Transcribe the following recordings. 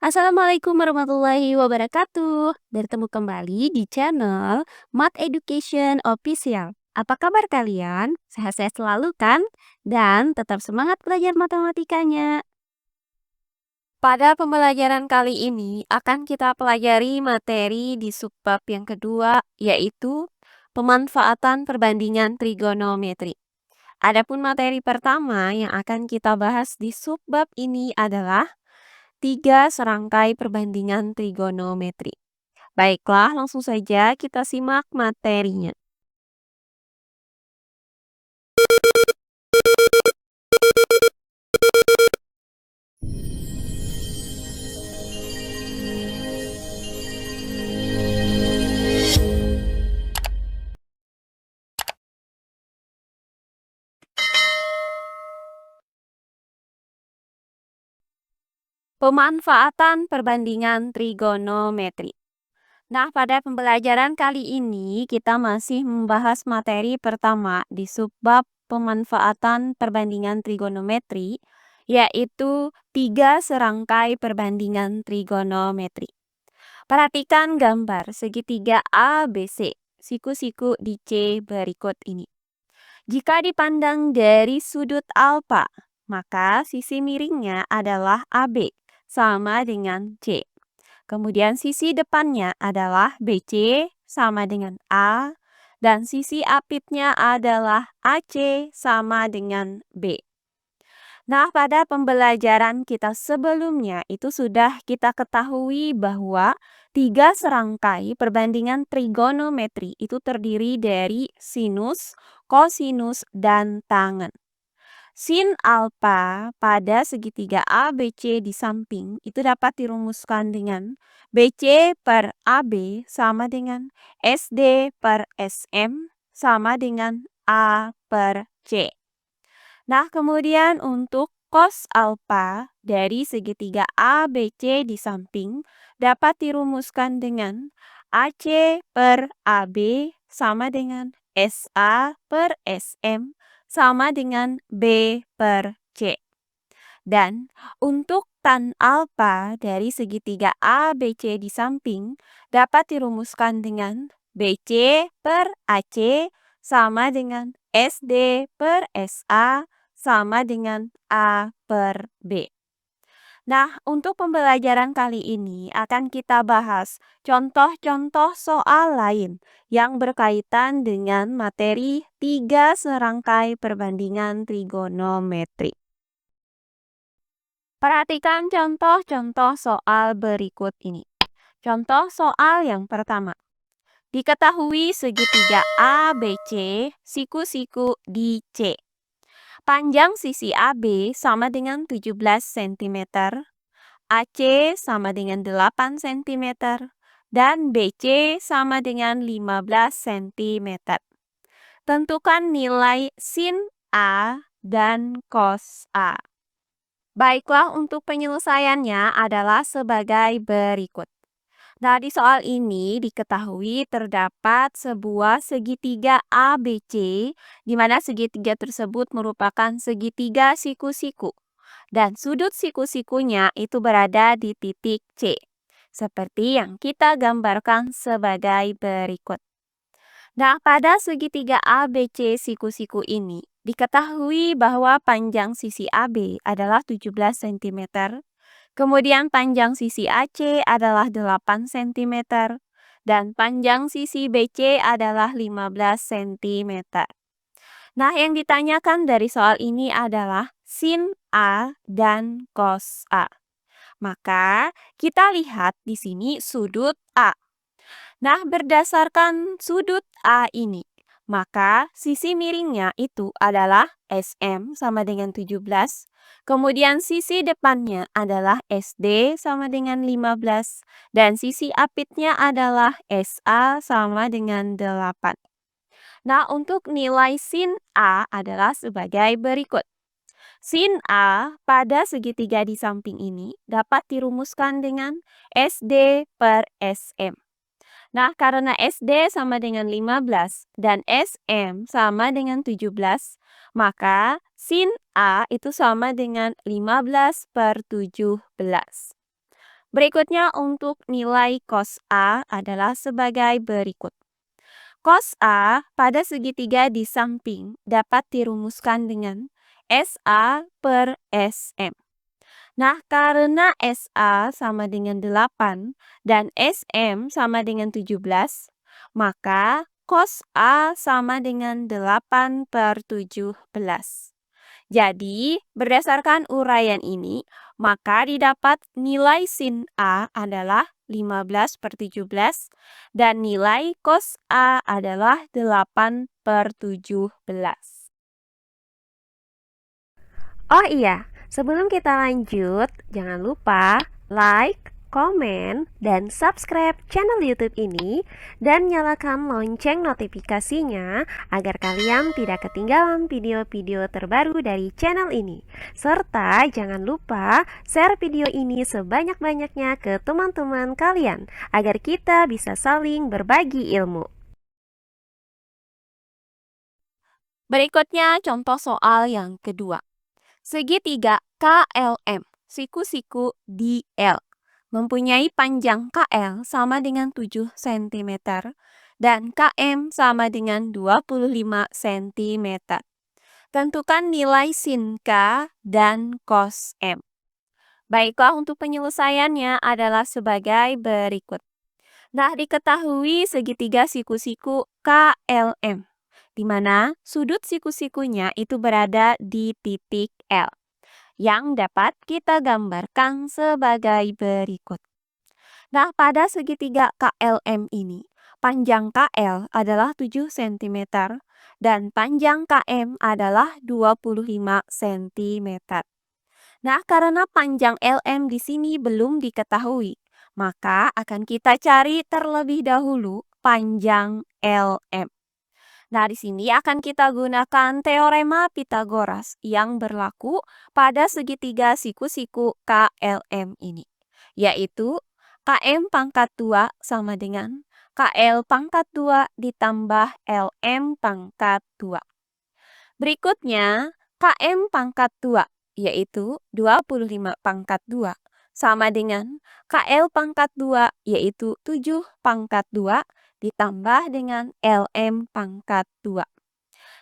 Assalamualaikum warahmatullahi wabarakatuh. Bertemu kembali di channel Math Education Official. Apa kabar kalian? Sehat-sehat selalu kan? Dan tetap semangat belajar matematikanya. Pada pembelajaran kali ini akan kita pelajari materi di subbab yang kedua, yaitu pemanfaatan perbandingan trigonometri. Adapun materi pertama yang akan kita bahas di subbab ini adalah 3 serangkai perbandingan trigonometri. Baiklah, langsung saja kita simak materinya. Pemanfaatan perbandingan trigonometri. Nah, pada pembelajaran kali ini kita masih membahas materi pertama di subbab pemanfaatan perbandingan trigonometri, yaitu 3 serangkai perbandingan trigonometri. Perhatikan gambar segitiga ABC, siku-siku di C berikut ini. Jika dipandang dari sudut alfa, maka sisi miringnya adalah AB, sama dengan C. Kemudian sisi depannya adalah BC sama dengan A, dan sisi apitnya adalah AC sama dengan B. Nah, pada pembelajaran kita sebelumnya itu sudah kita ketahui bahwa 3 serangkai perbandingan trigonometri itu terdiri dari sinus, kosinus, dan tangen. Sin alfa pada segitiga ABC di samping itu dapat dirumuskan dengan BC per AB sama dengan SD per SM sama dengan A per C. Nah, kemudian untuk cos alfa dari segitiga ABC di samping dapat dirumuskan dengan AC per AB sama dengan SA per SM sama dengan B per C. Dan untuk tan alfa dari segitiga ABC di samping dapat dirumuskan dengan BC per AC sama dengan SD per SA sama dengan A per B. Nah, untuk pembelajaran kali ini akan kita bahas contoh-contoh soal lain yang berkaitan dengan materi 3 serangkai perbandingan trigonometri. Perhatikan contoh-contoh soal berikut ini. Contoh soal yang pertama. Diketahui segitiga ABC, siku-siku di C. Panjang sisi AB sama dengan 17 cm, AC sama dengan 8 cm, dan BC sama dengan 15 cm. Tentukan nilai sin A dan cos A. Baiklah, untuk penyelesaiannya adalah sebagai berikut. Nah, di soal ini diketahui terdapat sebuah segitiga ABC, di mana segitiga tersebut merupakan segitiga siku-siku. Dan sudut siku-sikunya itu berada di titik C. Seperti yang kita gambarkan sebagai berikut. Nah, pada segitiga ABC siku-siku ini, diketahui bahwa panjang sisi AB adalah 17 cm, kemudian panjang sisi AC adalah 8 cm, dan panjang sisi BC adalah 15 cm. Nah, yang ditanyakan dari soal ini adalah sin A dan cos A. Maka, kita lihat di sini sudut A. Nah, berdasarkan sudut A ini, maka sisi miringnya itu adalah SM sama dengan 17, kemudian sisi depannya adalah SD sama dengan 15, dan sisi apitnya adalah SA sama dengan 8. Nah, untuk nilai sin A adalah sebagai berikut. Sin A pada segitiga di samping ini dapat dirumuskan dengan SD per SM. Nah, karena SD sama dengan 15 dan SM sama dengan 17, maka sin A itu sama dengan 15 per 17. Berikutnya untuk nilai cos A adalah sebagai berikut. Cos A pada segitiga di samping dapat dirumuskan dengan SA per SM. Nah, karena SA sama dengan 8 dan SM sama dengan 17, maka cos A sama dengan 8 per 17. Jadi, berdasarkan uraian ini, maka didapat nilai sin A adalah 15 per 17 dan nilai cos A adalah 8 per 17. Oh iya, sebelum kita lanjut, jangan lupa like, komen, dan subscribe channel YouTube ini dan nyalakan lonceng notifikasinya agar kalian tidak ketinggalan video-video terbaru dari channel ini. Serta jangan lupa share video ini sebanyak-banyaknya ke teman-teman kalian agar kita bisa saling berbagi ilmu. Berikutnya contoh soal yang kedua. Segitiga KLM, siku-siku DL, mempunyai panjang KL sama dengan 7 cm dan KM sama dengan 25 cm. Tentukan nilai sin K dan cos M. Baiklah, untuk penyelesaiannya adalah sebagai berikut. Nah, diketahui segitiga siku-siku KLM, di mana sudut siku-sikunya itu berada di titik L, yang dapat kita gambarkan sebagai berikut. Nah, pada segitiga KLM ini, panjang KL adalah 7 cm dan panjang KM adalah 25 cm. Nah, karena panjang LM di sini belum diketahui, maka akan kita cari terlebih dahulu panjang LM. Nah, di sini akan kita gunakan teorema Pythagoras yang berlaku pada segitiga siku-siku KLM ini, yaitu KM pangkat 2 sama dengan KL pangkat 2 ditambah LM pangkat 2. Berikutnya, KM pangkat 2, yaitu 25 pangkat 2, sama dengan KL pangkat 2, yaitu 7 pangkat 2, ditambah dengan LM pangkat 2.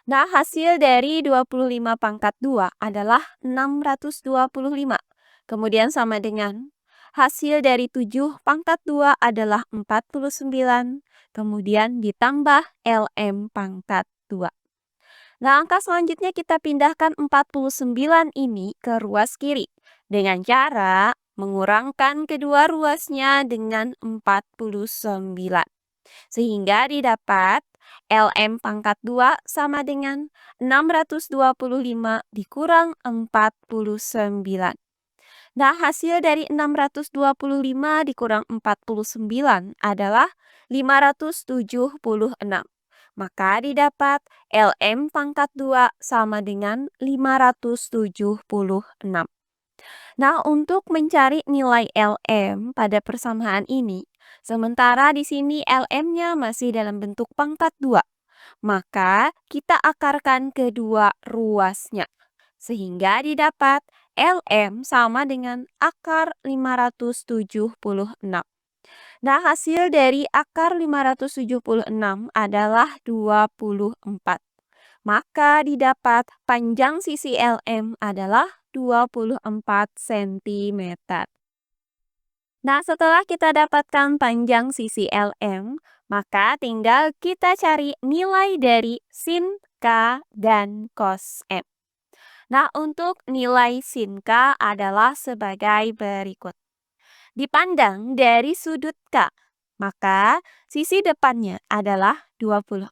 Nah, hasil dari 25 pangkat 2 adalah 625. Kemudian sama dengan hasil dari 7 pangkat 2 adalah 49. Kemudian ditambah LM pangkat 2. Nah, angka selanjutnya kita pindahkan 49 ini ke ruas kiri dengan cara mengurangkan kedua ruasnya dengan 49. Sehingga didapat LM pangkat 2 sama dengan 625 dikurang 49. Nah, hasil dari 625 dikurang 49 adalah 576. Maka didapat LM pangkat 2 sama dengan 576. Nah, untuk mencari nilai LM pada persamaan ini, sementara di sini LM-nya masih dalam bentuk pangkat 2, maka kita akarkan kedua ruasnya. Sehingga didapat LM sama dengan akar 576. Nah, hasil dari akar 576 adalah 24. Maka didapat panjang sisi LM adalah 24 cm. Nah, setelah kita dapatkan panjang sisi LM, maka tinggal kita cari nilai dari sin K dan cos M. Nah, untuk nilai sin K adalah sebagai berikut. Dipandang dari sudut K, maka sisi depannya adalah 24,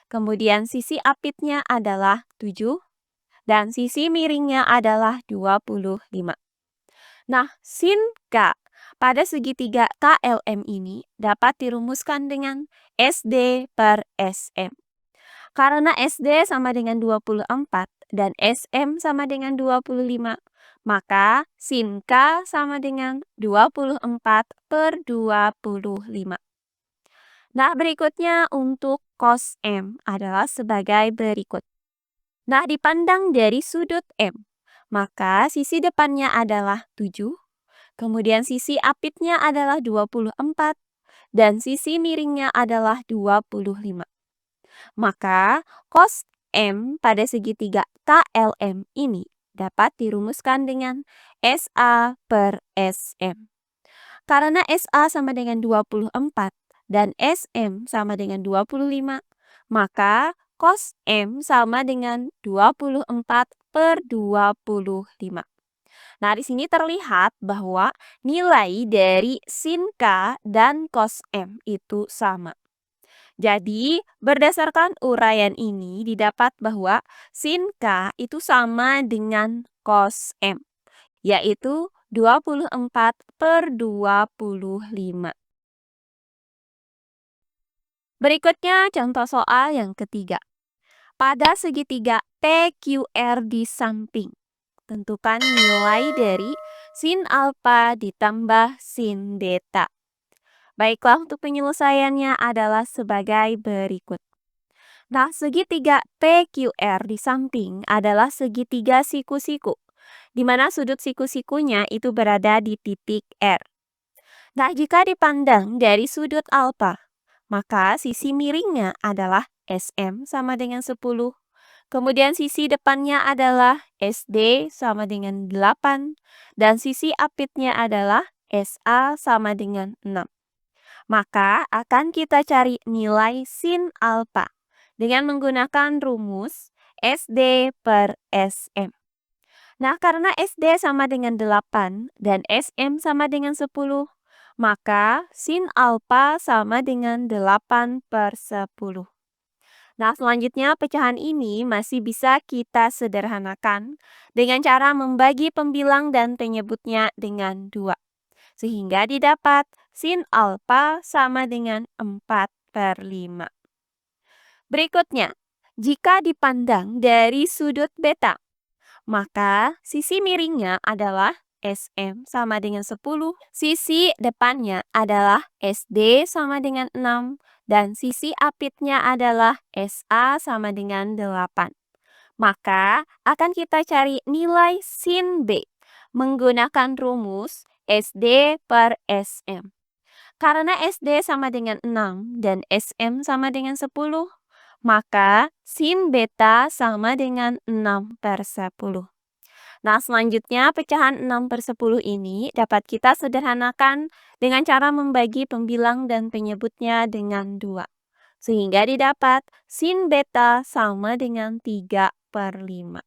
kemudian sisi apitnya adalah 7, dan sisi miringnya adalah 25. Nah, sin K pada segitiga KLM ini dapat dirumuskan dengan SD per SM. Karena SD sama dengan 24 dan SM sama dengan 25, maka sin K sama dengan 24 per 25. Nah, berikutnya untuk cos M adalah sebagai berikut. Nah, dipandang dari sudut M, maka sisi depannya adalah 7, Kemudian sisi apitnya adalah 24 dan sisi miringnya adalah 25. Maka cos M pada segitiga KLM ini dapat dirumuskan dengan SA per SM. Karena SA sama dengan 24 dan SM sama dengan 25, maka cos M sama dengan 24 per 25. Nah, di sini terlihat bahwa nilai dari sin K dan cos M itu sama. Jadi, berdasarkan uraian ini didapat bahwa sin K itu sama dengan cos M, yaitu 24 per 25. Berikutnya contoh soal yang ketiga. Pada segitiga PQR di samping, tentukan nilai dari sin alfa ditambah sin beta. Baiklah, untuk penyelesaiannya adalah sebagai berikut. Nah, segitiga PQR di samping adalah segitiga siku-siku, di mana sudut siku-sikunya itu berada di titik R. Nah, jika dipandang dari sudut alfa, maka sisi miringnya adalah SM sama dengan 10. Kemudian sisi depannya adalah SD sama dengan 8. Dan sisi apitnya adalah SA sama dengan 6. Maka akan kita cari nilai sin alfa dengan menggunakan rumus SD per SM. Nah, karena SD sama dengan 8 dan SM sama dengan 10, maka sin alfa sama dengan 8 per 10. Nah, selanjutnya pecahan ini masih bisa kita sederhanakan dengan cara membagi pembilang dan penyebutnya dengan 2. Sehingga didapat sin alfa sama dengan 4 per 5. Berikutnya, jika dipandang dari sudut beta, maka sisi miringnya adalah SM sama dengan 10, sisi depannya adalah SD sama dengan 6, dan sisi apitnya adalah SA sama dengan 8. Maka akan kita cari nilai sin B menggunakan rumus SD per SM. Karena SD sama dengan 6 dan SM sama dengan 10, maka sin beta sama dengan 6 per 10. Nah, selanjutnya pecahan 6 per 10 ini dapat kita sederhanakan dengan cara membagi pembilang dan penyebutnya dengan 2. Sehingga didapat sin beta sama dengan 3 per 5.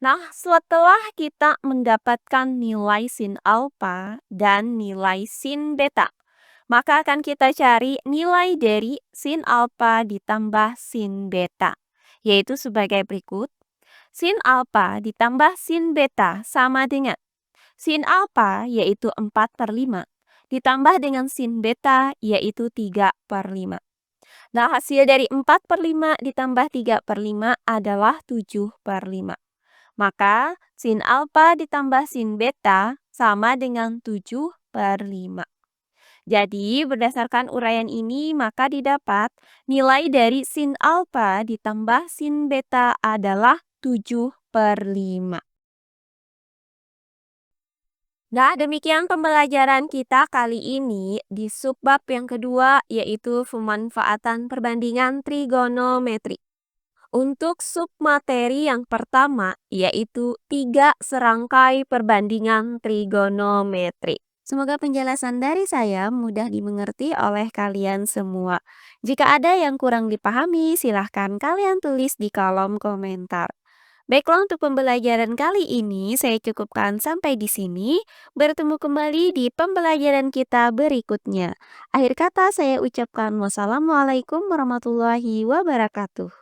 Nah, setelah kita mendapatkan nilai sin alfa dan nilai sin beta, maka akan kita cari nilai dari sin alfa ditambah sin beta, yaitu sebagai berikut. Sin alfa ditambah sin beta sama dengan sin alfa yaitu 4 per 5 ditambah dengan sin beta yaitu 3 per 5. Nah, hasil dari 4 per 5 ditambah 3 per 5 adalah 7 per 5. Maka sin alfa ditambah sin beta sama dengan 7 per 5. Jadi, berdasarkan uraian ini, maka didapat nilai dari sin alfa ditambah sin beta adalah 7 per 5. Nah, demikian pembelajaran kita kali ini di subbab yang kedua, yaitu pemanfaatan perbandingan trigonometri. Untuk submateri yang pertama, yaitu 3 serangkai perbandingan trigonometri. Semoga penjelasan dari saya mudah dimengerti oleh kalian semua. Jika ada yang kurang dipahami, silahkan kalian tulis di kolom komentar. Baiklah, untuk pembelajaran kali ini saya cukupkan sampai di sini. Bertemu kembali di pembelajaran kita berikutnya. Akhir kata saya ucapkan wassalamualaikum warahmatullahi wabarakatuh.